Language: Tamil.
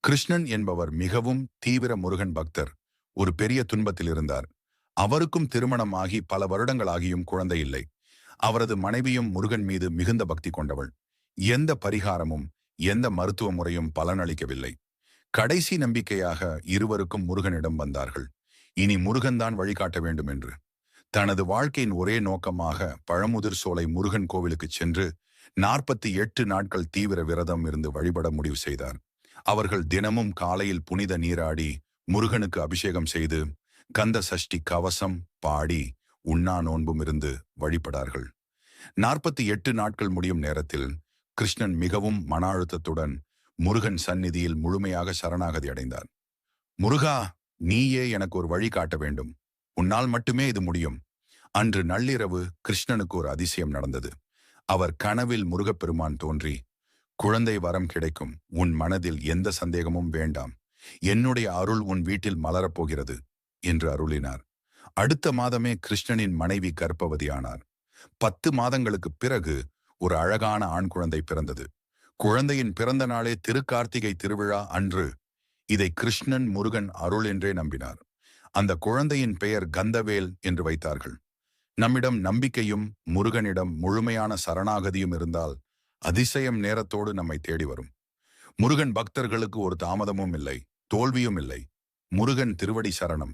கிருஷ்ணன் என்பவர் மிகவும் தீவிர முருகன் பக்தர். ஒரு பெரிய துன்பத்தில் இருந்தார். அவருக்கும் திருமணமாகி பல வருடங்களாகியும் குழந்தை இல்லை. அவரது மனைவியும் முருகன் மீது மிகுந்த பக்தி கொண்டவள். எந்த பரிகாரமும் எந்த மருத்துவ முறையும் பலனளிக்கவில்லை. கடைசி நம்பிக்கையாக இருவருக்கும் முருகனிடம் வந்தார்கள். இனி முருகன்தான் வழிகாட்ட வேண்டும் என்று. தனது வாழ்க்கையின் ஒரே நோக்கமாக பழமுதிர் சோலை முருகன் கோவிலுக்கு சென்று 48 நாட்கள் தீவிர விரதம் இருந்து வழிபட முடிவு செய்தார். அவர்கள் தினமும் காலையில் புனித நீராடி முருகனுக்கு அபிஷேகம் செய்து கந்த சஷ்டி கவசம் பாடி உண்ணா நோன்பும் இருந்து வழிபடார்கள். 48 நாட்கள் முடியும் நேரத்தில் கிருஷ்ணன் மிகவும் மன அழுத்தத்துடன் முருகன் சந்நிதியில் முழுமையாக சரணாகதி அடைந்தார். முருகா, நீயே எனக்கு ஒரு வழி காட்ட வேண்டும். உன்னால் மட்டுமே இது முடியும். அன்று நள்ளிரவு கிருஷ்ணனுக்கு ஒரு அதிசயம் நடந்தது. அவர் கனவில் முருகப்பெருமான் தோன்றி, குழந்தை வரம் கிடைக்கும், உன் மனதில் எந்த சந்தேகமும் வேண்டாம், என்னுடைய அருள் உன் வீட்டில் மலரப்போகிறது என்று அருளினார். அடுத்த மாதமே கிருஷ்ணனின் மனைவி கர்ப்பவதியானார். 10 மாதங்களுக்கு பிறகு ஒரு அழகான ஆண் குழந்தை பிறந்தது. குழந்தையின் பிறந்த நாளே திருக்கார்த்திகை திருவிழா அன்று. இதை கிருஷ்ணன் முருகன் அருள் என்றே நம்பினார். அந்த குழந்தையின் பெயர் கந்தவேல் என்று வைத்தார்கள். நம்மிடம் நம்பிக்கையும் முருகனிடம் முழுமையான சரணாகதியும் இருந்தால் அதிசயம் நேரத்தோடு நம்மை தேடி வரும். முருகன் பக்தர்களுக்கு ஒரு தாமதமும் இல்லை, தோல்வியும் இல்லை. முருகன் திருவடி சரணம்.